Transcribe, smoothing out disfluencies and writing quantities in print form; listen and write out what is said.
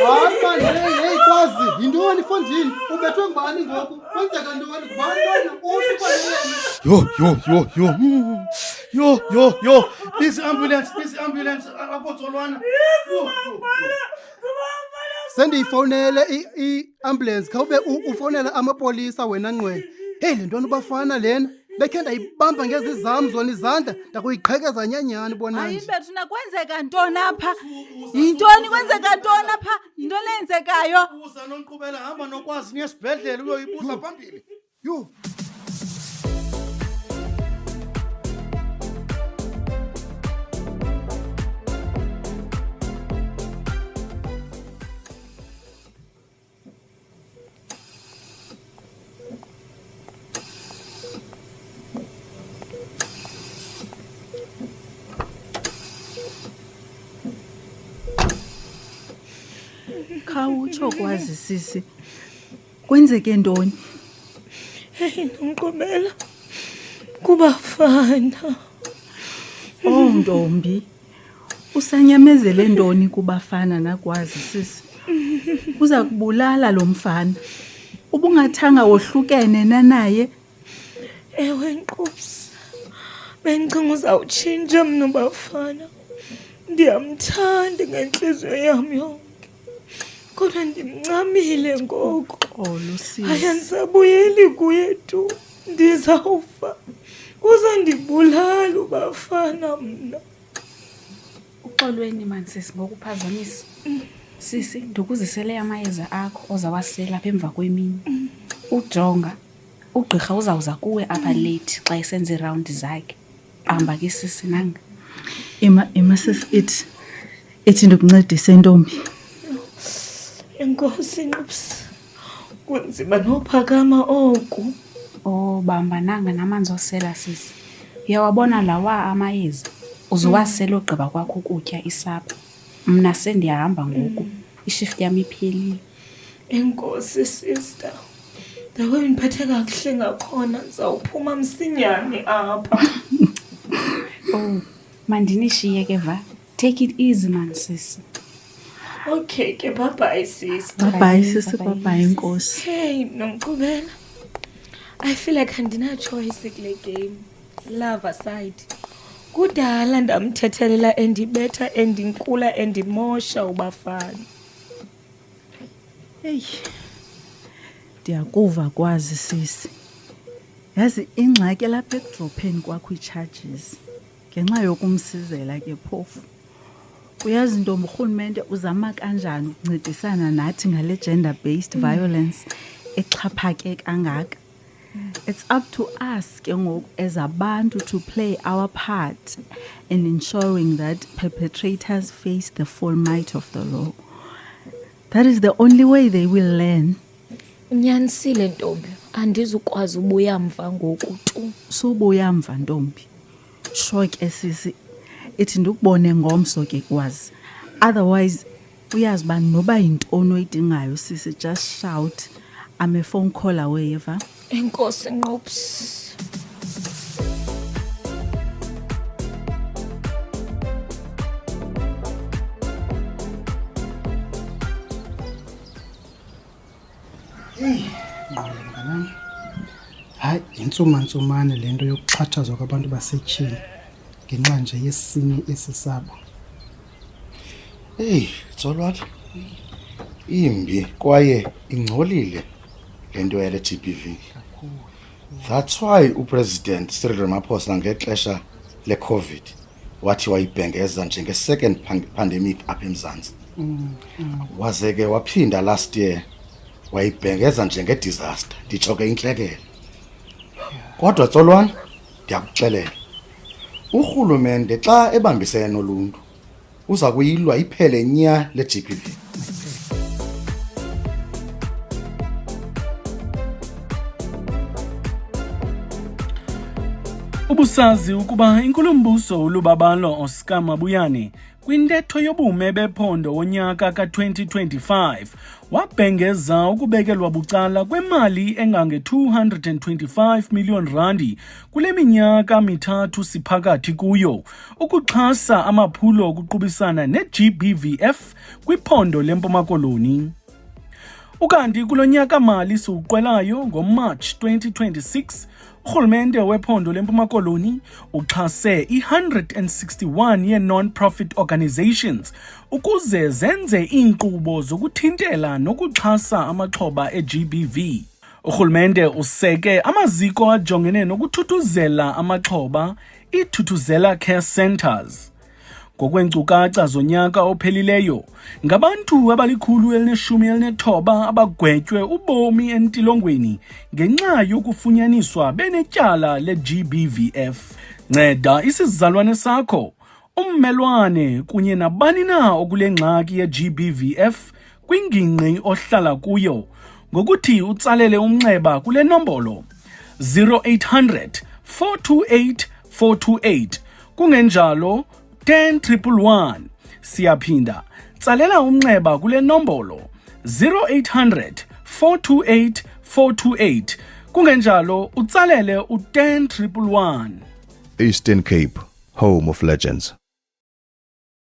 Hayi manje, hey kwazi, yintoni Fondini? Ubethwe ngubani ngoku? Kwenzeka ntoni? Ngubani lona? Uphi kwalena? Yo. This ambulance apho Tsolwana. Sendiyifonele i-ambulance khawube ufonela amapolisa wena Ncwele. Hey le ntoni bafana lena? Bekhe ndayibamba ngezizam zona izandla ndakuyiqhekeza nyanyani bonanje. Hayi bethuna kwenzeka ntoni apha? Yintoni kwenzeka ntoni apha? Yintoni eyenzekayo? Ubuza noNkqubela hamba nokwazi niye esibhedlele uyoyibuza phambili. Yo. Khawutsho kwazi sisi. Kwenzeke ntoni? Hey noNkqubela. Kubafana. Oh ntombi. Usanyamezele ntoni kubafana nakwazi sisi? Uza kubulala lo mfana. Ubungathanga wohlukene nanaye. Ewe Nqubsi. Bencinga uzawutshintsha mna bafana. Ndiyamthanda ngenhliziyo yami yonke. Kodwa ndimncamile ngoku. Xolo sisi. Ayandisabuyeli kuye tu. Ndizawufa. Uzandibulala ubafana mna. Uxolweni mani sisi ngokuphazamisa. Sisi ndikuzisele amayeza akho ozawasela apha emva kwemini. Ujonga ugqirha uzawuza kuwe apha late xa esenza iround zakhe. Hamba ke sisi nanga. Ima sisi ithi ndikuncedise ntombi. Enkosi Nqubsi. Kunzima nophakama oku. Oh bamba nanga namanzi osela sisi. Uyawabona lawa amayeza. Uzuwasela ogqiba kwakho ukutya isapho. Mna sendiyahamba ngoku. Ishift yami iphelile. Enkosi sister. Dawe ngiphethe kakuhle ngakhona zawuphuma msinyane apha. Oh mandinishiye ke va. Take it easy man sisi. Okay ke bye sister. Bye sisi bye Nkosi. Hey noNkqubela. I feel like andina choice kule game. Love aside. Kudala ndamthethelela endibetha endinkula endimosha ubafana. Hey. Ndiyakuva kwazi sisi. Yazi ingxaki lapha ekudropheni kwakho icharges. Ngenxa yokumsizela ke phofu. Uyazi ntombi urhulumente uzama kanjani ukuncedisana nathi ngale gender based violence exhaphake kangaka. It's up to us ke ngoku as abantu to play our part in ensuring that perpetrators face the full might of the law. That is the only way they will learn. Unyanisile ntombi, andizukwazi ubuya mva ngoku tu. Subuya mva ntombi. Sure ke sisi ithi ndikubone ngomso ke kwazi. Otherwise uyazi ba noba yintoni oyidingayo sisi just shout. I'm a phone call away eva. Enkosi Nqubsi. Hayi intsumane lento yokuxhatshazwa kwabantu basetyhini ngenxa nje yesini esisabo. Hey, Tsolwana. Imbi kwaye ingcolile lento yale GBV. That's why uPresident Cyril Ramaphosa ngexesha le-COVID wathi wayibhengeza njenge-second pandemic apha eMzantsi. Waze ke waphinda last year wayibhengeza njenge-disaster, nditsho ke intlekele. Kodwa Tsolwana, ndiyakuxelela. Urhulumente xa ebambisene noluntu uza kuyilwa iphele nya le-GBV. Ubusazi ukuba inkulumbuso ulubabalwa Oscar Mabuyane Kwintetho yobume bephondo wonyaka ka-2025 wabhengeza ukubekelwa bucala kwemali engange-225 million randi kule minyaka mithathu siphakathi kuyo ukuxhasa amaphulo okuqubisana ne-GBVF kwiphondo leMpuma Koloni. Ukanti kulo nyaka mali siwuqwelayo ngoMarch 2026, urhulumente wephondo leMpuma Koloni uxhase i-161 ye-non-profit organizations ukuze zenze iinkqubo zokuthintela nokuxhasa amaxhoba e-GBV. Urhulumente useke amaziko ajongene nokuthuthuzela amaxhoba, iThuthuzela Care Centers. Ngokweenkcukacha zonyaka ophelileyo, ngabantu abali-119 abagwetywe ubomi entilongweni ngenxa yokufunyaniswa benetyala le-GBVF. Nceda isizalwane sakho, ummelwane kunye nabani na okule ngxaki ye-GBVF kwingingqi ohlala kuyo ngokuthi utsalele umnxeba kule nombolo 0800 428 428, kungenjalo 10 Siyaphinda, tsalela umnxeba kule nombolo 0800 428 428, kungenjalo utsalele u-10 111. Eastern Cape, home of legends.